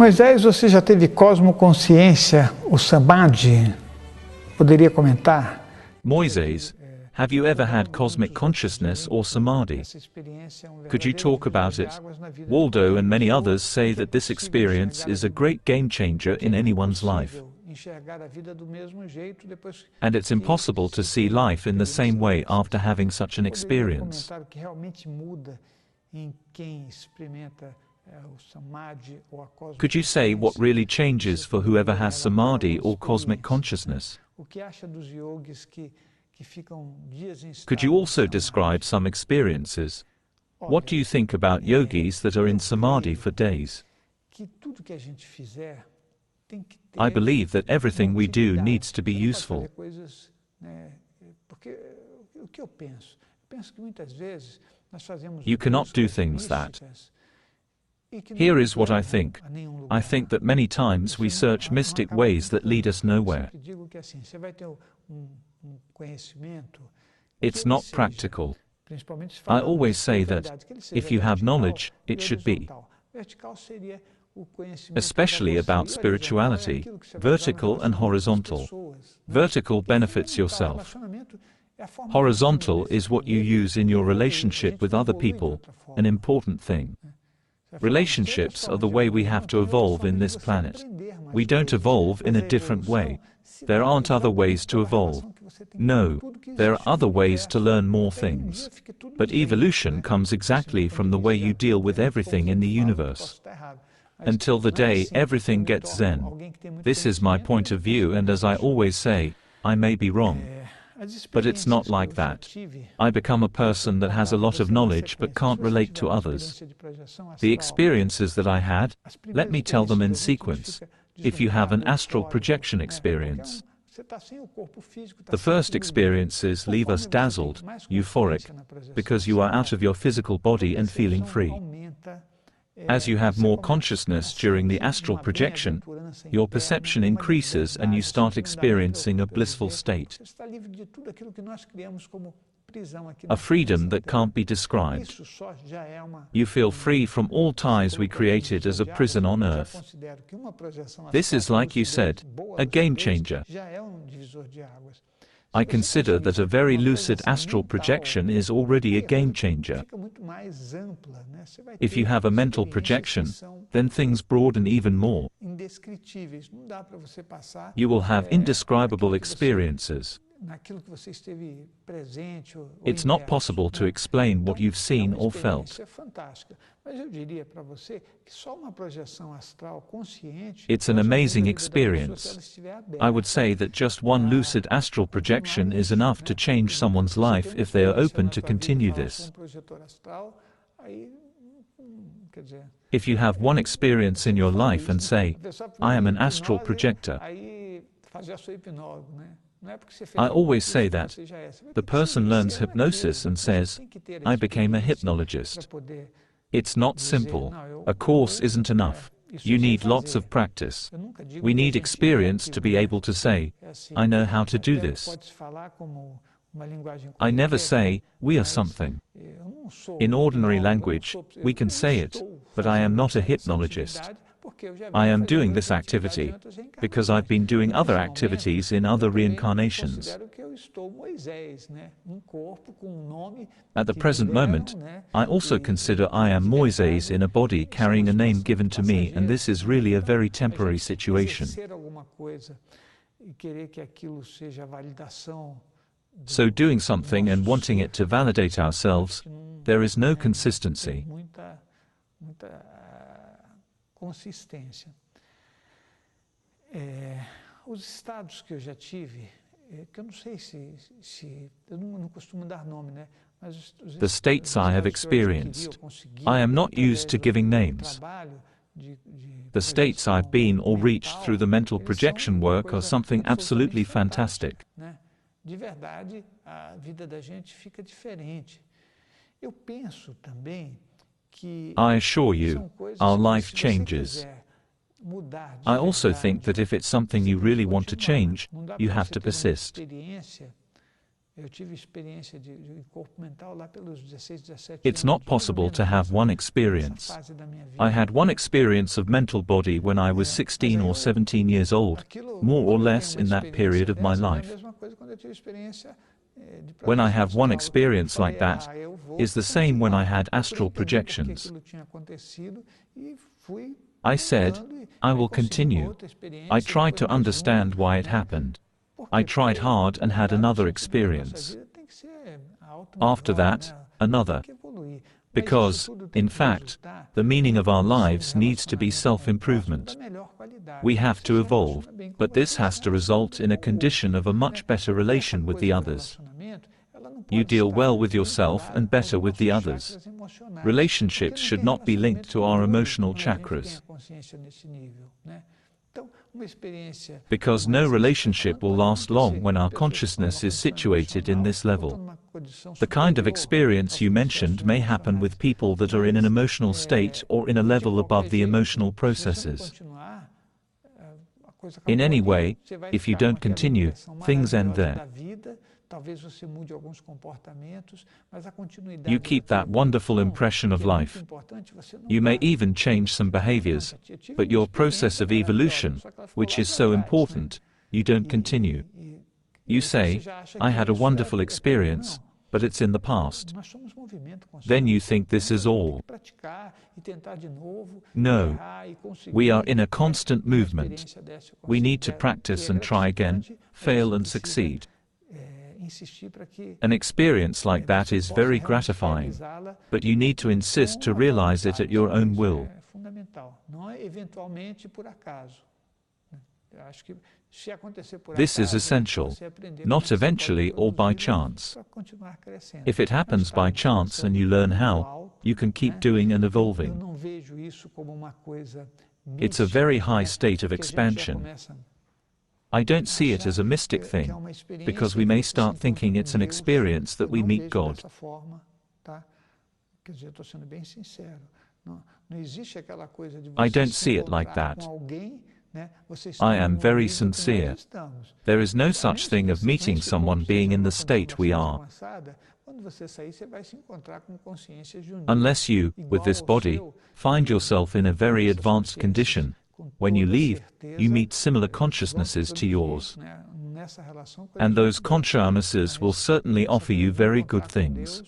Moisés, você já teve cosmoconsciência, o samádhi? Poderia comentar? Moisés, have you ever had cosmic consciousness or samadhi? Could you talk about it? Waldo and many others say that this experience is a great game changer in anyone's life. And it's impossible to see life in the same way after having such an experience. Could you say what really changes for whoever has samadhi or cosmic consciousness? Could you also describe some experiences? What do you think about yogis that are in samadhi for days? I believe that everything we do needs to be useful. You cannot do things that. Here is what I think. I think that many times we search mystic ways that lead us nowhere. It's not practical. I always say that, if you have knowledge, it should be. Especially about spirituality, vertical and horizontal. Vertical benefits yourself. Horizontal is what you use in your relationship with other people, an important thing. Relationships are the way we have to evolve in this planet. We don't evolve in a different way. There aren't other ways to evolve. No, there are other ways to learn more things. But evolution comes exactly from the way you deal with everything in the universe. Until the day everything gets Zen. This is my point of view, and as I always say, I may be wrong. But it's not like that. I become a person that has a lot of knowledge but can't relate to others. The experiences that I had, let me tell them in sequence. If you have an astral projection experience, the first experiences leave us dazzled, euphoric, because you are out of your physical body and feeling free. As you have more consciousness during the astral projection, your perception increases and you start experiencing a blissful state. A freedom that can't be described. You feel free from all ties we created as a prison on earth. This is, like you said, a game changer. I consider that a very lucid astral projection is already a game changer. If you have a mental projection, then things broaden even more. You will have indescribable experiences. It's not possible to explain what you've seen or felt. It's an amazing experience. I would say that just one lucid astral projection is enough to change someone's life if they are open to continue this. If you have one experience in your life and say, I am an astral projector, I always say that. The person learns hypnosis and says, I became a hypnologist. It's not simple. A course isn't enough. You need lots of practice. We need experience to be able to say, I know how to do this. I never say, we are something. In ordinary language, we can say it, but I am not a hypnologist. I am doing this activity because I've been doing other activities in other reincarnations. At the present moment, I also consider I am Moisés in a body carrying a name given to me, and this is really a very temporary situation. So doing something and wanting it to validate ourselves, there is no consistency. Os estados que eu já tive, que eu não sei eu não costumo dar nome, né? The states I have experienced. I am not used to giving names. The states I've been or reached through the mental projection work are something absolutely fantastic. De verdade, a vida da gente fica diferente. Eu penso também que I assure you, our life changes. I also think that if it's something you really want to change, you have to persist. It's not possible to have one experience. I had one experience of mental body when I was 16 or 17 years old, more or less in that period of my life. When I have one experience like that, is the same when I had astral projections. I said, I will continue. I tried to understand why it happened. I tried hard and had another experience. After that, another. Because, in fact, the meaning of our lives needs to be self-improvement. We have to evolve, but this has to result in a condition of a much better relation with the others. You deal well with yourself and better with the others. Relationships should not be linked to our emotional chakras. Because no relationship will last long when our consciousness is situated in this level. The kind of experience you mentioned may happen with people that are in an emotional state or in a level above the emotional processes. In any way, if you don't continue, things end there. You keep that wonderful impression of life. You may even change some behaviors, but your process of evolution, which is so important, you don't continue. You say, I had a wonderful experience, but it's in the past. Then you think this is all. No. We are in a constant movement. We need to practice and try again, fail and succeed. An experience like that is very gratifying, but you need to insist to realize it at your own will. This is essential, not eventually or by chance. If it happens by chance and you learn how, you can keep doing and evolving. It's a very high state of expansion. I don't see it as a mystic thing, because we may start thinking it's an experience that we meet God. I don't see it like that. I am very sincere. There is no such thing of meeting someone being in the state we are. Unless you, with this body, find yourself in a very advanced condition, when you leave, you meet similar consciousnesses to yours. And those consciousnesses will certainly offer you very good things.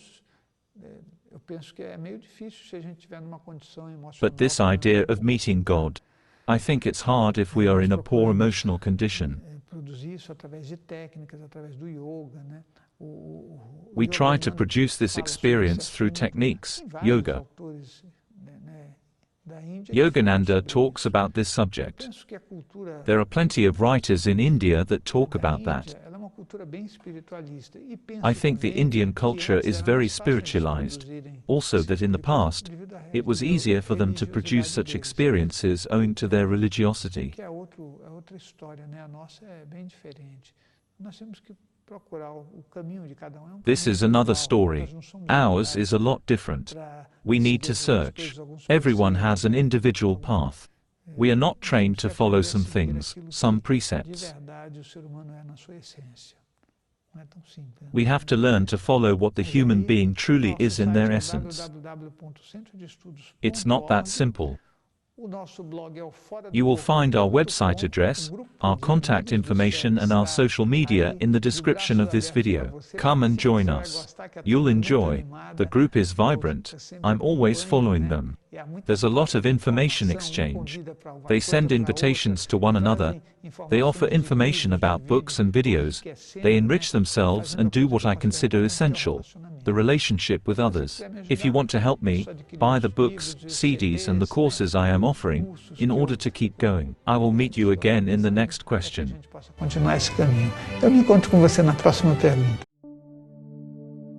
But this idea of meeting God, I think it's hard if we are in a poor emotional condition. We try to produce this experience through techniques, yoga. Yogananda talks about this subject. There are plenty of writers in India that talk about that. I think the Indian culture is very spiritualized. Also that in the past, it was easier for them to produce such experiences owing to their religiosity. This is another story. Ours is a lot different. We need to search. Everyone has an individual path. We are not trained to follow some things, some precepts. We have to learn to follow what the human being truly is in their essence. It's not that simple. You will find our website address, our contact information and our social media in the description of this video. Come and join us. You'll enjoy. The group is vibrant. I'm always following them. There's a lot of information exchange. They send invitations to one another. They offer information about books and videos. They enrich themselves and do what I consider essential, the relationship with others. If you want to help me, buy the books, CDs and the courses I am offering, in order to keep going. I will meet you again in the next question.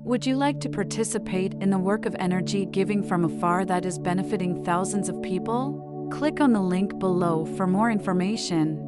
Would you like to participate in the work of energy giving from afar that is benefiting thousands of people? Click on the link below for more information.